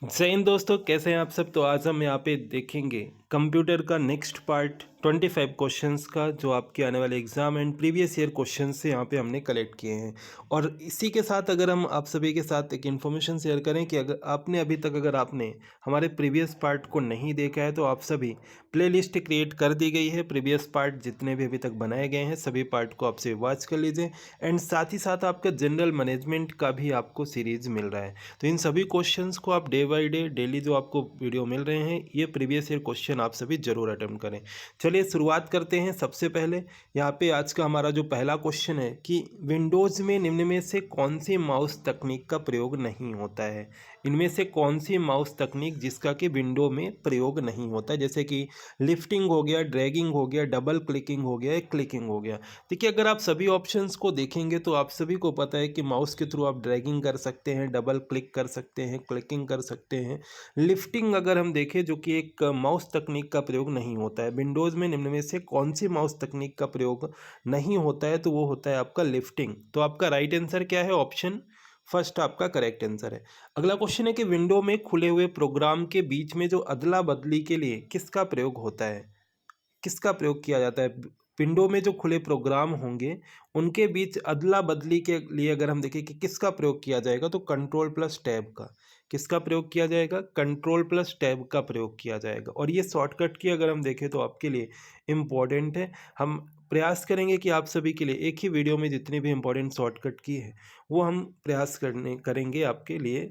जय हिंद दोस्तों, कैसे हैं आप सब। तो आज हम यहाँ पे देखेंगे कंप्यूटर का नेक्स्ट पार्ट 25 क्वेश्चंस का, जो आपके आने वाले exam and previous year questions से यहाँ पे हमने कलेक्ट किए हैं। और इसी के साथ अगर हम आप सभी के साथ एक इन्फॉर्मेशन शेयर करें कि अगर आपने हमारे प्रीवियस पार्ट को नहीं देखा है तो आप सभी प्लेलिस्ट क्रिएट कर दी गई है। प्रीवियस पार्ट जितने भी अभी तक बनाए गए हैं सभी पार्ट को आपसे वॉच कर लीजिए। एंड साथ ही साथ आपका जनरल मैनेजमेंट का भी आपको सीरीज मिल रहा है। तो इन सभी क्वेश्चंस को आप डे बाय डे डेली जो आपको वीडियो मिल रहे हैं, ये प्रीवियस ईयर क्वेश्चन आप सभी जरूर अटेम्प्ट करें। चलिए शुरुआत करते हैं। सबसे पहले यहाँ पे आज का हमारा जो पहला क्वेश्चन है कि विंडोज़ में निम्न में से कौन सी माउस तकनीक का प्रयोग नहीं होता है। इनमें से कौन सी माउस तकनीक जिसका कि विंडो में प्रयोग नहीं होता है, जैसे कि लिफ्टिंग हो गया, ड्रैगिंग हो गया, डबल क्लिकिंग हो गया, क्लिकिंग हो गया। देखिए, अगर आप सभी ऑप्शंस को देखेंगे तो आप सभी को पता है कि माउस के थ्रू आप ड्रैगिंग कर सकते हैं, डबल क्लिक कर सकते हैं, क्लिकिंग कर सकते हैं। लिफ्टिंग अगर हम देखें, जो कि एक माउस तकनीक का प्रयोग नहीं होता है। विंडोज़ में निम्न में से कौन सी माउस तकनीक का प्रयोग नहीं होता है, तो वो होता है आपका लिफ्टिंग। तो आपका राइट आंसर क्या है? ऑप्शन फर्स्ट आपका करेक्ट आंसर है। अगला क्वेश्चन है कि विंडो में खुले हुए प्रोग्राम के बीच में जो अदला बदली के लिए किसका प्रयोग होता है, किसका प्रयोग किया जाता है। विंडो में जो खुले प्रोग्राम होंगे उनके बीच अदला बदली के लिए अगर हम देखें कि किसका प्रयोग किया जाएगा, तो कंट्रोल प्लस टैब का। किसका प्रयोग किया जाएगा? कंट्रोल प्लस टैब का प्रयोग किया जाएगा। और ये शॉर्टकट की अगर हम देखें तो आपके लिए इम्पॉर्टेंट है। हम प्रयास करेंगे कि आप सभी के लिए एक ही वीडियो में जितनी भी इम्पोर्टेंट शॉर्टकट की है वो हम प्रयास करेंगे आपके लिए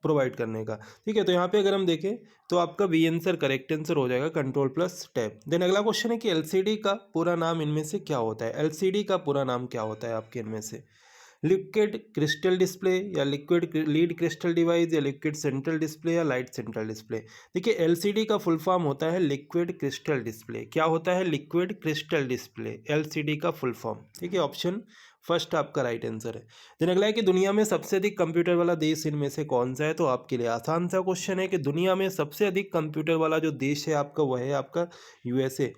प्रोवाइड करने का। ठीक है, तो यहाँ पे अगर हम देखें तो आपका बी आंसर करेक्ट आंसर हो जाएगा, कंट्रोल प्लस टैब। देन अगला क्वेश्चन है कि एलसीडी का पूरा नाम इनमें से क्या होता है। एलसीडी का पूरा नाम क्या होता है आपके इनमें से? लिक्विड क्रिस्टल डिस्प्ले, या लिक्विड लीड क्रिस्टल डिवाइस, या लिक्विड सेंट्रल डिस्प्ले, या लाइट सेंट्रल डिस्प्ले। देखिए, एलसीडी का फुल फॉर्म होता है लिक्विड क्रिस्टल डिस्प्ले। क्या होता है? लिक्विड क्रिस्टल डिस्प्ले, एलसीडी का फुल फॉर्म। ठीक है, ऑप्शन फर्स्ट आपका राइट आंसर है। देन अगला है कि दुनिया में सबसे अधिक कंप्यूटर वाला देश इनमें से कौन सा है। तो आपके लिए आसान सा क्वेश्चन है कि दुनिया में सबसे अधिक कंप्यूटर वाला जो देश है आपका, वह है आपका यूएसए।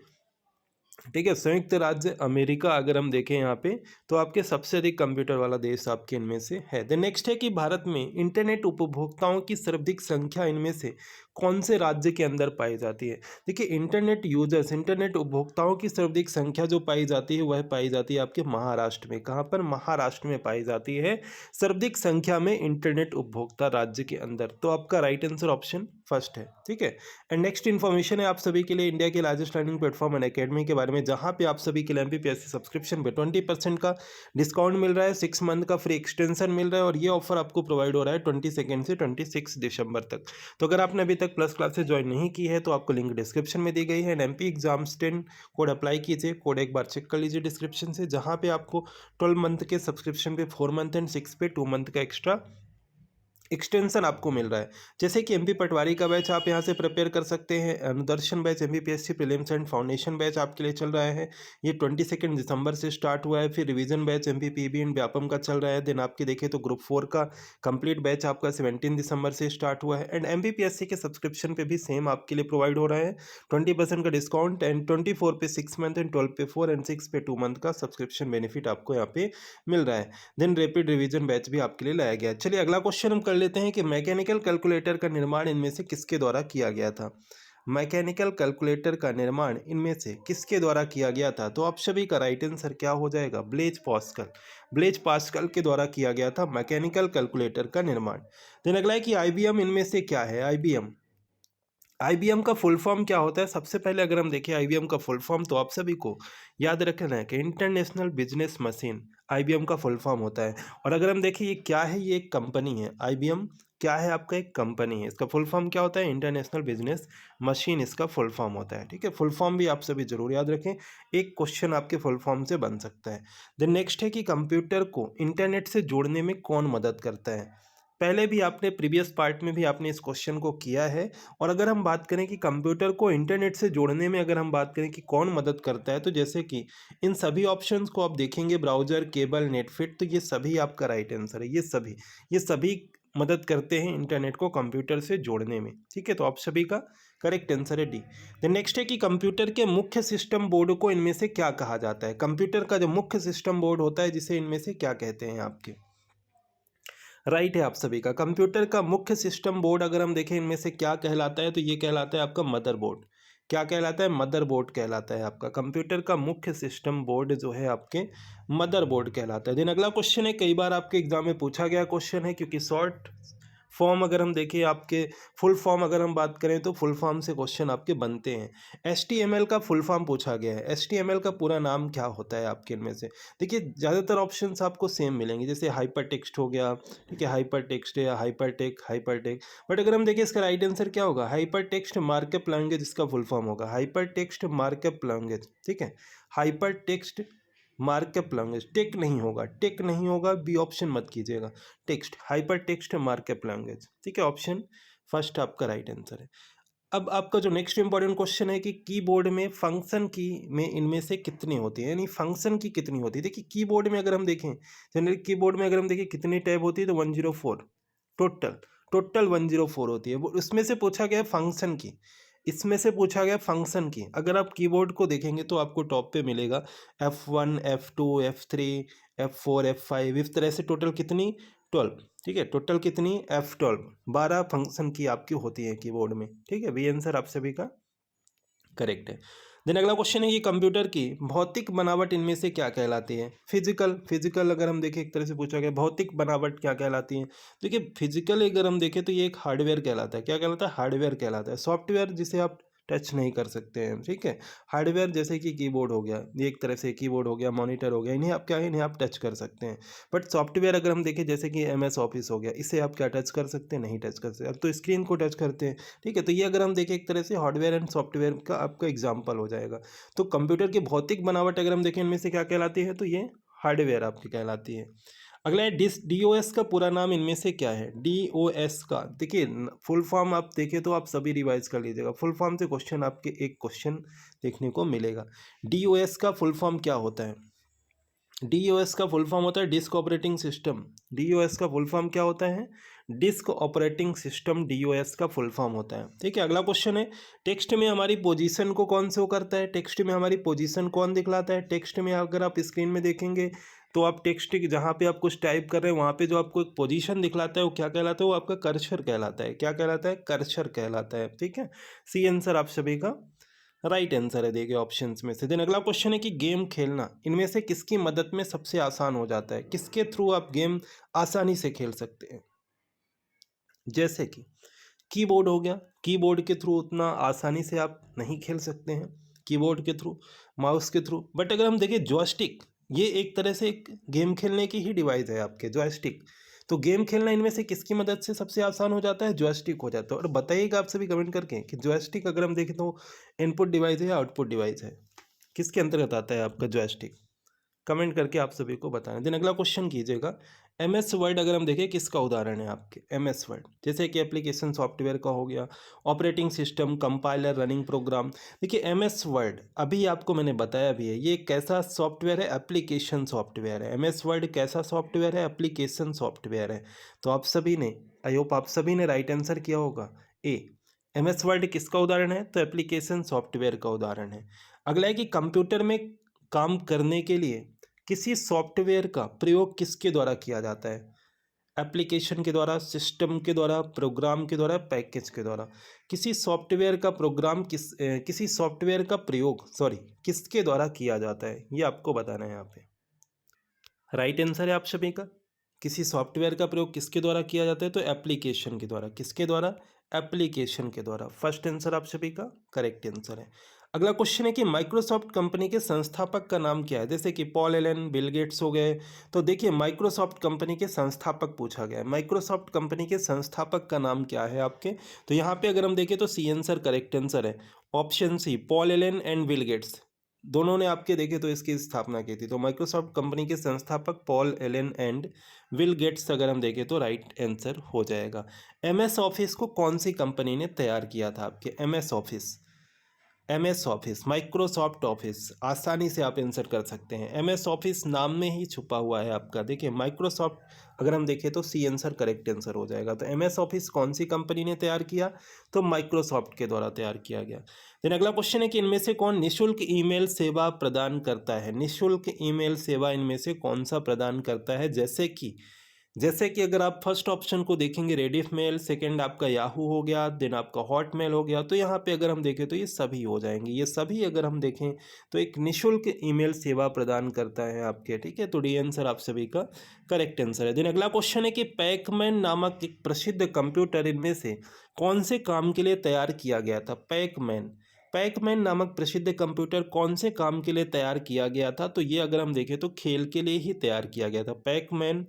ठीक है, संयुक्त राज्य अमेरिका अगर हम देखें यहाँ पे, तो आपके सबसे अधिक कंप्यूटर वाला देश आपके इनमें से है। द नेक्स्ट है कि भारत में इंटरनेट उपभोक्ताओं की सर्वाधिक संख्या इनमें से कौन से राज्य के अंदर पाई जाती है। देखिए, इंटरनेट यूजर्स, इंटरनेट उपभोक्ताओं की सर्वाधिक संख्या जो पाई जाती है वह पाई जाती है आपके महाराष्ट्र में। कहाँ पर? महाराष्ट्र में पाई जाती है सर्वाधिक संख्या में इंटरनेट उपभोक्ता राज्य के अंदर। तो आपका राइट आंसर ऑप्शन फर्स्ट है। ठीक है, एंड नेक्स्ट इन्फॉर्मेशन है आप सभी के लिए इंडिया के लार्जेस्ट लर्निंग प्लेटफॉर्म अनअकैडमी के बारे में, जहां पे आप सभी के लिए एमपीपीएससी सब्सक्रिप्शन पे 20% का डिस्काउंट मिल रहा है, 6 मंथ का फ्री एक्सटेंशन मिल रहा है। और ये ऑफर आपको प्रोवाइड हो रहा है 22 से 26 दिसंबर तक। तो अगर आपने अभी तक प्लस क्लासेस ज्वाइन नहीं की है तो आपको लिंक डिस्क्रिप्शन में दी गई है। एमपी एग्जाम्स 10 कोड अप्लाई कीजिए, कोड एक बार चेक कर लीजिए डिस्क्रिप्शन से, जहाँ पे आपको 12 मंथ के सब्सक्रिप्शन पे 4 मंथ एंड 6 पे 2 मंथ का एक्स्ट्रा एक्सटेंशन आपको मिल रहा है। जैसे कि एमपी पटवारी का बैच आप यहाँ से प्रिपेयर कर सकते हैं। Anudarshan batch MPPSC prelims and foundation batch आपके लिए चल रहा है, ये 22 दिसंबर से स्टार्ट हुआ है। फिर revision batch MP PB and Vyapam का चल रहा है। देन आपके देखें तो ग्रुप 4 का कंप्लीट बैच आपका 17 दिसंबर से स्टार्ट हुआ है। एंड एमपीपीएससी के सब्सक्रिप्शन पे भी सेम आपके लिए प्रोवाइड हो रहा है 20% का डिस्काउंट। एंड 24 पे 6 मंथ एंड 12 पे 4 एंड 6 पे 2 मंथ का सब्सक्रिप्शन बेनिफिट आपको यहाँ पे मिल रहा है। देन रैपिड रिवीजन बैच भी आपके लिए लाया गया है। चलिए अगला क्वेश्चन हम कर लेते हैं कि मैकेनिकल कैलकुलेटर का निर्माण इनमें से किसके द्वारा किया गया था। मैकेनिकल कैलकुलेटर का निर्माण इनमें से किसके द्वारा किया गया था। तो आप सभी का राइट आंसर क्या हो जाएगा? Blaise Pascal. ब्लेज पास्कल के द्वारा किया गया था मैकेनिकल कैलकुलेटर का निर्माण। देन अगला है कि आईबीएम इनमें से क्या है। आईबीएम, आईबीएम का फुल फॉर्म क्या होता है? सबसे पहले अगर हम देखें आईबीएम का फुल फॉर्म, तो आप सभी को याद रखना है कि इंटरनेशनल बिजनेस मशीन आईबीएम का फुल फॉर्म होता है। और अगर हम देखें ये क्या है, ये एक कंपनी है। आईबीएम क्या है? आपका एक कंपनी है। इसका फुल फॉर्म क्या होता है? इंटरनेशनल बिजनेस मशीन इसका फुल फॉर्म होता है। ठीक है, फुल फॉर्म भी आप सभी जरूर याद रखें, एक क्वेश्चन आपके फुल फॉर्म से बन सकता है। देन नेक्स्ट है कि कंप्यूटर को इंटरनेट से जोड़ने में कौन मदद करता है। पहले भी आपने प्रीवियस पार्ट में भी आपने इस क्वेश्चन को किया है। और अगर हम बात करें कि कंप्यूटर को इंटरनेट से जोड़ने में अगर हम बात करें कि कौन मदद करता है, तो जैसे कि इन सभी ऑप्शंस को आप देखेंगे, ब्राउजर, केबल, नेटफिट, तो ये सभी आपका राइट आंसर है। ये सभी मदद करते हैं इंटरनेट को कंप्यूटर से जोड़ने में। ठीक है, तो आप सभी का करेक्ट आंसर है डी। द नेक्स्ट है कि कंप्यूटर के मुख्य सिस्टम बोर्ड को इनमें से क्या कहा जाता है। कंप्यूटर का जो मुख्य सिस्टम बोर्ड होता है जिसे इनमें से क्या कहते हैं आपके। राइट है आप सभी का। कंप्यूटर का मुख्य सिस्टम बोर्ड अगर हम देखें इनमें से क्या कहलाता है, तो ये कहलाता है आपका मदरबोर्ड। क्या कहलाता है? मदरबोर्ड कहलाता है आपका। कंप्यूटर का मुख्य सिस्टम बोर्ड जो है आपके मदरबोर्ड कहलाता है। देन अगला क्वेश्चन है, कई बार आपके एग्जाम में पूछा गया क्वेश्चन है, क्योंकि शॉर्ट फॉर्म अगर हम देखें आपके, फुल फॉर्म अगर हम बात करें तो फुल फॉर्म से क्वेश्चन आपके बनते हैं। HTML का फुल फॉर्म पूछा गया है। HTML का पूरा नाम क्या होता है आपके इनमें से? देखिए ज़्यादातर ऑप्शंस आपको सेम मिलेंगे, जैसे हाइपर टेक्स्ट हो गया, ठीक है, हाइपर टेक्स्ट या हाइपर टेक। बट अगर हम देखें इसका राइट आंसर क्या होगा? हाइपर टेक्स्ट मार्कअप लैंग्वेज इसका फुल फॉर्म होगा। हाइपर टेक्स्ट मार्कअप लैंग्वेज, ठीक है, hyper text markup language. Tech नहीं होगा, टेक नहीं होगा, बी ऑप्शन मत कीजिएगा। Text, hyper text markup language, ठीक है, ऑप्शन फर्स्ट आपका राइट आंसर है। अब आपका जो नेक्स्ट इंपॉर्टेंट क्वेश्चन है कि कीबोर्ड में फंक्शन की में इनमें से कितनी होती है, यानी फंक्शन की कितनी होती है। देखिए कीबोर्ड में अगर हम देखें, जनरली कीबोर्ड में अगर हम देखें कितनी टैब होती है, तो 104 टोटल, टोटल 104 होती है। वो उसमें से पूछा गया फंक्शन की, इसमें से पूछा गया फंक्शन की। अगर आप कीबोर्ड को देखेंगे तो आपको टॉप पे मिलेगा F1 F2 F3 F4 F5, इस तरह से टोटल कितनी? 12, ठीक है, टोटल कितनी? F12, 12 फंक्शन की आपकी होती है कीबोर्ड में, ठीक है। बी आंसर आप सभी का करेक्ट है। देन अगला क्वेश्चन है कि कंप्यूटर की भौतिक बनावट इनमें से क्या कहलाती है? फिजिकल, फिजिकल अगर हम देखें एक तरह से पूछा गया भौतिक बनावट क्या कहलाती है। देखिए फिजिकल अगर हम देखें तो ये एक हार्डवेयर कहलाता है। क्या कहलाता है? हार्डवेयर कहलाता है। सॉफ्टवेयर जिसे आप टच नहीं कर सकते हैं, ठीक है। हार्डवेयर जैसे कि कीबोर्ड हो गया, ये एक तरह से कीबोर्ड हो गया, मॉनिटर हो गया, इन्हें आप क्या है, इन्हें आप टच कर सकते हैं। बट सॉफ्टवेयर अगर हम देखें जैसे कि MS ऑफिस हो गया, इसे आप क्या टच कर सकते हैं? नहीं टच कर सकते। अब तो स्क्रीन को टच करते हैं, ठीक है। तो ये अगर हम देखें एक तरह से हार्डवेयर एंड सॉफ्टवेयर का आपका एग्जाम्पल हो जाएगा। तो कंप्यूटर की भौतिक बनावट अगर हम देखें इनमें से क्या कहलाती है, तो ये हार्डवेयर आपकी कहलाती है। अगला है DOS का पूरा नाम इनमें से क्या है? DOS का देखिए फुल फॉर्म आप देखें तो आप सभी रिवाइज कर लीजिएगा। फुल फॉर्म से क्वेश्चन आपके एक क्वेश्चन देखने को मिलेगा। DOS का फुल फॉर्म क्या होता है? DOS का फुल फॉर्म होता है डिस्क ऑपरेटिंग सिस्टम। DOS का फुल फॉर्म क्या होता है? डिस्क ऑपरेटिंग सिस्टम DOS का फुल फॉर्म होता है, ठीक है। अगला क्वेश्चन है, टेक्स्ट में हमारी पोजीशन को कौन शो करता है? टेक्स्ट में हमारी पोजीशन कौन दिखलाता है? टेक्स्ट में अगर आप स्क्रीन में देखेंगे तो आप टेक्स्ट जहाँ पे आप कुछ टाइप कर रहे हैं वहाँ पे जो आपको एक पोजीशन दिखलाता है वो क्या कहलाता है? वो आपका कर्सर कहलाता है। क्या कहलाता है? कर्सर कहलाता है, ठीक है। सी आंसर आप सभी का राइट आंसर है देखिए ऑप्शंस में से। देन अगला क्वेश्चन है कि गेम खेलना इनमें से किसकी मदद में सबसे आसान हो जाता है? किसके थ्रू आप गेम आसानी से खेल सकते हैं? जैसे कि कीबोर्ड हो गया, कीबोर्ड के थ्रू उतना आसानी से आप नहीं खेल सकते हैं, कीबोर्ड के थ्रू, माउस के थ्रू। बट अगर हम देखें जॉयस्टिक, ये एक तरह से एक गेम खेलने की ही डिवाइस है आपके, जॉयस्टिक। तो गेम खेलना इनमें से किसकी मदद से सबसे आसान हो जाता है? जॉयस्टिक हो जाता है। और बताइएगा आप सभी कमेंट करके कि जॉयस्टिक अगर हम देखें तो इनपुट डिवाइस है या आउटपुट डिवाइस है? किसके अंतर्गत आता है आपका जॉयस्टिक? कमेंट करके आप सभी को बताना। देन अगला क्वेश्चन कीजिएगा, MS वर्ड अगर हम देखें किसका उदाहरण है आपके? MS वर्ड जैसे कि एप्लीकेशन सॉफ्टवेयर का हो गया, operating system, compiler, running program. देखिए MS वर्ड अभी आपको मैंने बताया भी है, ये कैसा सॉफ्टवेयर है? एप्लीकेशन सॉफ्टवेयर है। MS वर्ड कैसा सॉफ्टवेयर है? एप्लीकेशन सॉफ्टवेयर है। तो आप सभी ने, आई होप आप सभी ने राइट आंसर किया होगा ए। MS वर्ड किसका उदाहरण है? तो एप्लीकेशन सॉफ्टवेयर का उदाहरण है। अगला है कि कंप्यूटर में काम करने के लिए किसी सॉफ्टवेयर का प्रयोग किसके द्वारा किया जाता है? एप्लीकेशन के द्वारा, सिस्टम के द्वारा, प्रोग्राम के द्वारा, पैकेज के द्वारा। किसी सॉफ्टवेयर का प्रोग्राम किसी सॉफ्टवेयर का प्रयोग किसके द्वारा किया जाता है, ये आपको बताना है यहाँ पे। राइट आंसर है आप सभी का, किसी सॉफ्टवेयर का प्रयोग किसके द्वारा किया जाता है? तो एप्लीकेशन के द्वारा। किसके द्वारा? एप्लीकेशन के द्वारा। फर्स्ट आंसर आप सभी का करेक्ट आंसर है। अगला क्वेश्चन है कि माइक्रोसॉफ्ट कंपनी के संस्थापक का नाम क्या है? जैसे कि पॉल एलन, बिल गेट्स हो गए। तो देखिए माइक्रोसॉफ्ट कंपनी के संस्थापक पूछा गया है। माइक्रोसॉफ्ट कंपनी के संस्थापक का नाम क्या है आपके? तो यहाँ पे अगर हम देखें तो सी आंसर करेक्ट आंसर है, option C, Paul Allen and Bill Gates. दोनों ने आपके देखे तो इसकी स्थापना की थी। तो माइक्रोसॉफ्ट कंपनी के संस्थापक Paul Allen and Bill Gates अगर हम देखें तो राइट आंसर हो जाएगा। MS ऑफिस को कौन सी कंपनी ने तैयार किया था आपके? MS ऑफिस, माइक्रोसॉफ्ट ऑफिस, आसानी से आप आंसर कर सकते हैं। MS ऑफिस नाम में ही छुपा हुआ है आपका। देखिए माइक्रोसॉफ्ट अगर हम देखें तो सी आंसर करेक्ट आंसर हो जाएगा। तो MS ऑफिस कौन सी कंपनी ने तैयार किया? तो माइक्रोसॉफ्ट के द्वारा तैयार किया गया। देन अगला क्वेश्चन है कि इनमें से कौन निःशुल्क ईमेल सेवा प्रदान करता है? निःशुल्क ईमेल सेवा इनमें से कौन सा प्रदान करता है? जैसे कि जैसे कि अगर आप फर्स्ट ऑप्शन को देखेंगे रेडिफ मेल, सेकंड आपका याहू हो गया, देन आपका हॉटमेल हो गया, तो यहाँ पे अगर हम देखें तो ये सभी हो जाएंगे। ये सभी अगर हम देखें तो एक निःशुल्क ईमेल सेवा प्रदान करता है आपके, ठीक है। तो डी आंसर आप सभी का करेक्ट आंसर है। देन अगला क्वेश्चन है कि पैकमैन नामक एक प्रसिद्ध कंप्यूटर इनमें से कौन से काम के लिए तैयार किया गया था। पैकमैन नामक प्रसिद्ध कंप्यूटर कौन से काम के लिए तैयार किया गया था, तो ये अगर हम देखें तो खेल के लिए ही तैयार किया गया था। पैकमैन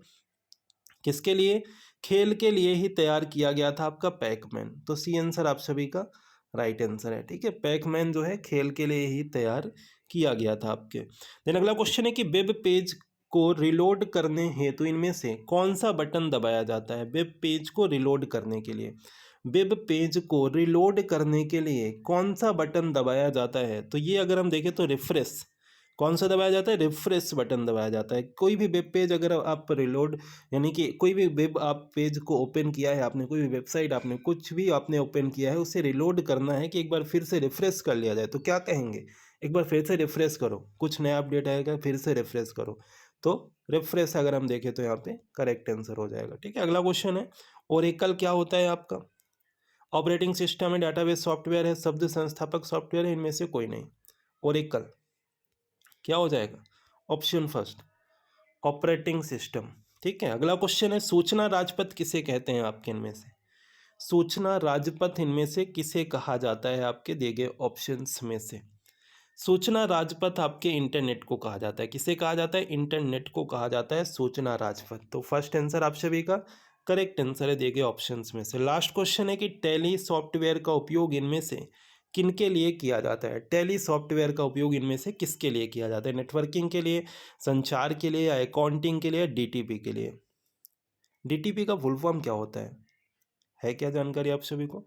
किसके लिए, खेल के लिए ही तैयार किया गया था आपका पैकमैन। तो सी आंसर आप सभी का राइट आंसर है, ठीक है। पैकमैन जो है खेल के लिए ही तैयार किया गया था आपके। देन अगला क्वेश्चन है कि वेब पेज को रिलोड करने हेतु इनमें से कौन सा बटन दबाया जाता है। वेब पेज को रिलोड करने के लिए, वेब पेज को रिलोड करने के लिए कौन सा बटन दबाया जाता है, तो ये अगर हम देखें तो रिफ्रेश, कौन सा दबाया जाता है, रिफ्रेश बटन दबाया जाता है। कोई भी वेब पेज अगर आप रिलोड, यानी कि कोई भी वेब आप पेज को ओपन किया है आपने, कोई भी वेबसाइट आपने कुछ भी आपने ओपन किया है, उसे रिलोड करना है कि एक बार फिर से रिफ्रेश कर लिया जाए, तो क्या कहेंगे, एक बार फिर से रिफ्रेश करो, कुछ नया अपडेट आएगा फिर से रिफ्रेश करो, तो रिफ्रेश अगर हम देखें तो यहाँ पे करेक्ट आंसर हो जाएगा, ठीक है। अगला क्वेश्चन है ओरेकल क्या होता है आपका। ऑपरेटिंग सिस्टम है, डाटाबेस सॉफ्टवेयर है, शब्द संस्थापक सॉफ्टवेयर है, इनमें से कोई नहीं। ओरेकल क्या हो जाएगा, ऑप्शन फर्स्ट ऑपरेटिंग सिस्टम, ठीक है। अगला क्वेश्चन है सूचना राजपथ किसे कहते हैं आपके, इनमें से सूचना राजपथ इनमें से किसे कहा जाता है आपके दिए गए ऑप्शंस में से। सूचना राजपथ आपके इंटरनेट को कहा जाता है, किसे कहा जाता है, इंटरनेट को कहा जाता है सूचना राजपथ। तो फर्स्ट आंसर आप सभी का करेक्ट आंसर है दिए गए ऑप्शंस में से। लास्ट क्वेश्चन है कि टैली सॉफ्टवेयर का उपयोग इनमें से किनके लिए किया जाता है। टैली सॉफ्टवेयर का उपयोग इनमें से किसके लिए किया जाता है, नेटवर्किंग के लिए, संचार के लिए, या अकाउंटिंग के लिए, या डीटीपी के लिए। डीटीपी का फुल फॉर्म क्या होता है क्या जानकारी आप सभी को,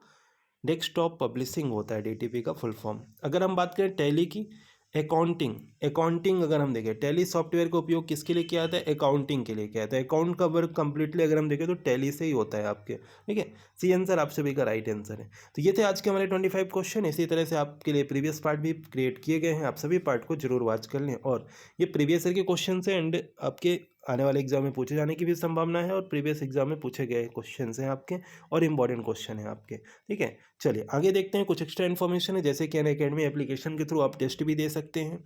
डेस्कटॉप पब्लिशिंग होता है डीटीपी का फुल फॉर्म। अगर हम बात करें टैली की, अकाउंटिंग अगर हम देखें टैली सॉफ्टवेयर का उपयोग किसके लिए किया जाता है, अकाउंटिंग के लिए किया जाता है। अकाउंट का वर्क कंप्लीटली अगर हम देखें तो टैली से ही होता है आपके, ठीक है। सी आंसर आप सभी का राइट आंसर है। तो ये थे आज के हमारे 25 क्वेश्चन। इसी तरह से आपके लिए प्रीवियस पार्ट भी क्रिएट किए गए हैं, आप सभी पार्ट को जरूर वॉच कर लें। और ये प्रीवियस ईयर के क्वेश्चन है एंड आपके आने वाले एग्जाम में पूछे जाने की भी संभावना है, और प्रीवियस एग्जाम में पूछे गए क्वेश्चन हैं आपके, और इंपॉर्टेंट क्वेश्चन है आपके, ठीक है। चलिए आगे देखते हैं। कुछ एक्स्ट्रा इन्फॉर्मेशन है, जैसे कि अनअकैडमी एप्लीकेशन के थ्रू आप टेस्ट भी दे सकते हैं,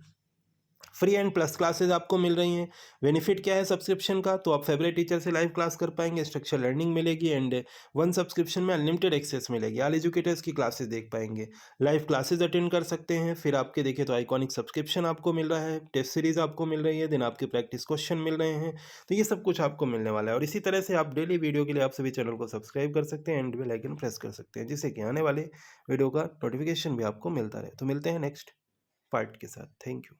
फ्री एंड प्लस क्लासेज आपको मिल रही हैं। बेनिफिट क्या है सब्सक्रिप्शन का, तो आप फेवरेट टीचर से लाइव क्लास कर पाएंगे, स्ट्रक्चर लर्निंग मिलेगी, एंड वन सब्सक्रिप्शन में अनलिमिटेड एक्सेस मिलेगी, ऑल एजुकेटर्स की क्लासेस देख पाएंगे, लाइव क्लासेज अटेंड कर सकते हैं। फिर आपके देखें तो आइकॉनिक सब्सक्रिप्शन आपको मिल रहा है, टेस्ट सीरीज आपको मिल रही है, दिन आपके प्रैक्टिस क्वेश्चन मिल रहे हैं। तो ये सब कुछ आपको मिलने वाला है। और इसी तरह से आप डेली वीडियो के लिए आप सभी चैनल को सब्सक्राइब कर सकते हैं एंड बेल आइकन प्रेस कर सकते हैं, जिससे कि आने वाले वीडियो का नोटिफिकेशन भी आपको मिलता रहे। तो मिलते हैं नेक्स्ट पार्ट के साथ। Thank you.